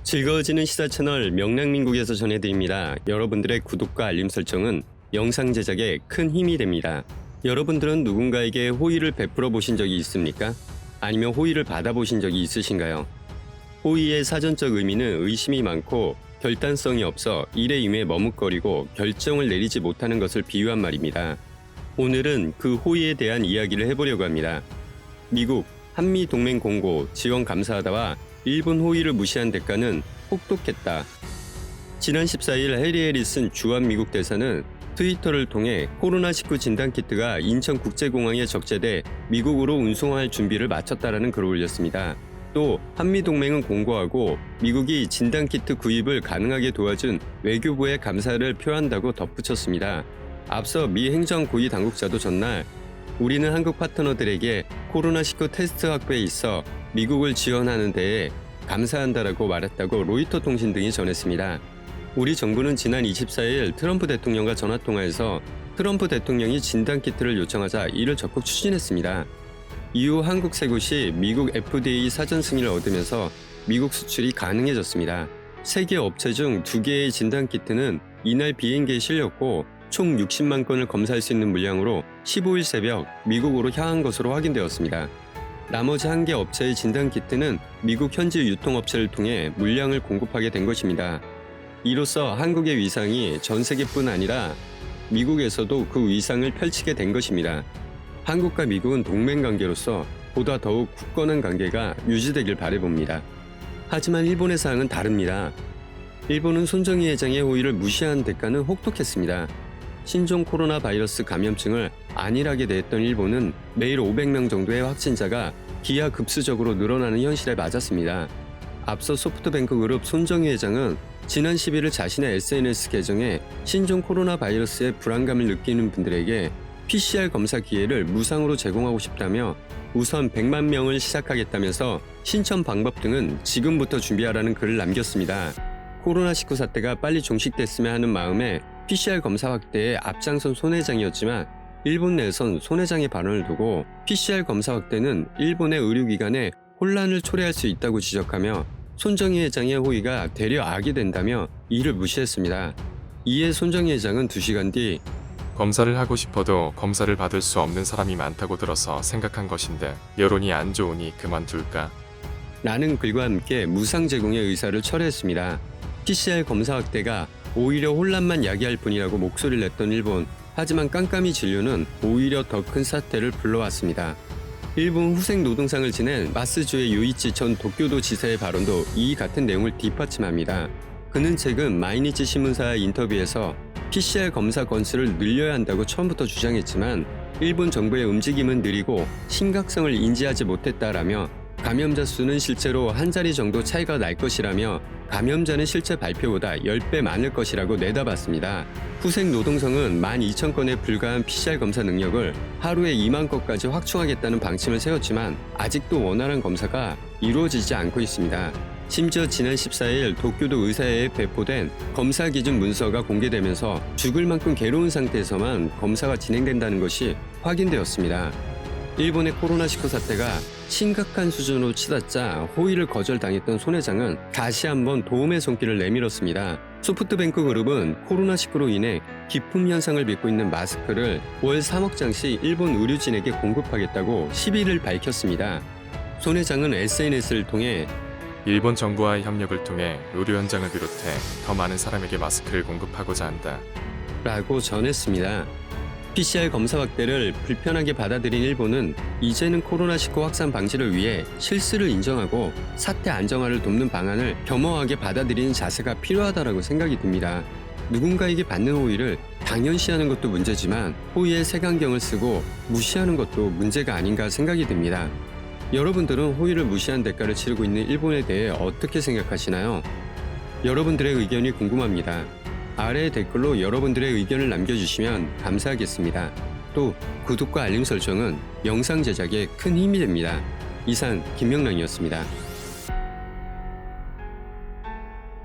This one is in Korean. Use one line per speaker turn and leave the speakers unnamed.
즐거워지는 시사 채널 명랑민국에서 전해드립니다. 여러분들의 구독과 알림 설정은 영상 제작에 큰 힘이 됩니다. 여러분들은 누군가에게 호의를 베풀어 보신 적이 있습니까? 아니면 호의를 받아보신 적이 있으신가요? 호의의 사전적 의미는 의심이 많고 결단성이 없어 일에 임해 머뭇거리고 결정을 내리지 못하는 것을 비유한 말입니다. 오늘은 그 호의에 대한 이야기를 해보려고 합니다. 미국 한미동맹 공고 지원 감사하다와 일본 호의를 무시한 대가는 혹독했다. 지난 14일 해리 해리슨 주한 미국 대사는 트위터를 통해 코로나19 진단키트가 인천국제공항에 적재돼 미국으로 운송할 준비를 마쳤다라는 글을 올렸습니다. 또 한미동맹은 공고하고 미국이 진단키트 구입을 가능하게 도와준 외교부에 감사를 표한다고 덧붙였습니다. 앞서 미 행정고위 당국자도 전날 우리는 한국 파트너들에게 코로나19 테스트 확보에 있어 미국을 지원하는 데에 감사한다라고 말했다고 로이터 통신 등이 전했습니다. 우리 정부는 지난 24일 트럼프 대통령과 전화통화에서 트럼프 대통령이 진단키트를 요청하자 이를 적극 추진했습니다. 이후 한국 세곳이 미국 FDA 사전 승인을 얻으면서 미국 수출이 가능해졌습니다. 3개 업체 중 2개의 진단키트는 이날 비행기에 실렸고 총 60만 건을 검사할 수 있는 물량으로 15일 새벽 미국으로 향한 것으로 확인되었습니다. 나머지 1개 업체의 진단키트는 미국 현지 유통업체를 통해 물량을 공급하게 된 것입니다. 이로써 한국의 위상이 전 세계뿐 아니라 미국에서도 그 위상을 펼치게 된 것입니다. 한국과 미국은 동맹관계로서 보다 더욱 굳건한 관계가 유지되길 바라봅니다. 하지만 일본의 사항은 다릅니다. 일본은 손정희 회장의 호의를 무시한 대가는 혹독했습니다. 신종 코로나 바이러스 감염증을 안일하게 대했던 일본은 매일 500명 정도의 확진자가 기하급수적으로 늘어나는 현실에 맞았습니다. 앞서 소프트뱅크 그룹 손정희 회장은 지난 11일 자신의 SNS 계정에 신종 코로나 바이러스의 불안감을 느끼는 분들에게 PCR 검사 기회를 무상으로 제공하고 싶다며 우선 100만 명을 시작하겠다면서 신청 방법 등은 지금부터 준비하라는 글을 남겼습니다. 코로나19 사태가 빨리 종식됐으면 하는 마음에 PCR 검사 확대에 앞장선 손 회장이었지만 일본 내에선 손 회장의 발언을 두고 PCR 검사 확대는 일본의 의료기관에 혼란을 초래할 수 있다고 지적하며 손정희 회장의 호의가 되려 악이 된다며 이를 무시했습니다. 이에 손정희 회장은 2시간 뒤
검사를 하고 싶어도 검사를 받을 수 없는 사람이 많다고 들어서 생각한 것인데 여론이 안 좋으니 그만둘까?
라는 글과 함께 무상 제공의 의사를 철회했습니다. PCR 검사 확대가 오히려 혼란만 야기할 뿐이라고 목소리를 냈던 일본. 하지만 깜깜이 진료는 오히려 더 큰 사태를 불러왔습니다. 일본 후생 노동상을 지낸 마스주의 요이치 전 도쿄도 지사의 발언도 이 같은 내용을 뒷받침합니다. 그는 최근 마이니치 신문사의 인터뷰에서 PCR 검사 건수를 늘려야 한다고 처음부터 주장했지만 일본 정부의 움직임은 느리고 심각성을 인지하지 못했다라며 감염자 수는 실제로 한 자리 정도 차이가 날 것이라며 감염자는 실제 발표보다 10배 많을 것이라고 내다봤습니다. 후생 노동성은 12,000건에 불과한 PCR 검사 능력을 하루에 2만 건까지 확충하겠다는 방침을 세웠지만 아직도 원활한 검사가 이루어지지 않고 있습니다. 심지어 지난 14일 도쿄도 의사회에 배포된 검사 기준 문서가 공개되면서 죽을 만큼 괴로운 상태에서만 검사가 진행된다는 것이 확인되었습니다. 일본의 코로나19 사태가 심각한 수준으로 치닫자 호의를 거절당했던 손 회장은 다시 한번 도움의 손길을 내밀었습니다. 소프트뱅크 그룹은 코로나19로 인해 기품 현상을 빚고 있는 마스크를 월 3억 장씩 일본 의료진에게 공급하겠다고 11일 밝혔습니다. 손 회장은 SNS를 통해
일본 정부와의 협력을 통해 의료 현장을 비롯해 더 많은 사람에게 마스크를 공급하고자 한다.
라고 전했습니다. PCR 검사 확대를 불편하게 받아들인 일본은 이제는 코로나19 확산 방지를 위해 실수를 인정하고 사태 안정화를 돕는 방안을 겸허하게 받아들이는 자세가 필요하다고 생각이 듭니다. 누군가에게 받는 호의를 당연시하는 것도 문제지만 호의에 색안경을 쓰고 무시하는 것도 문제가 아닌가 생각이 듭니다. 여러분들은 호의를 무시한 대가를 치르고 있는 일본에 대해 어떻게 생각하시나요? 여러분들의 의견이 궁금합니다. 아래 댓글로 여러분들의 의견을 남겨주시면 감사하겠습니다. 또 구독과 알림 설정은 영상 제작에 큰 힘이 됩니다. 이상 김명랑이었습니다.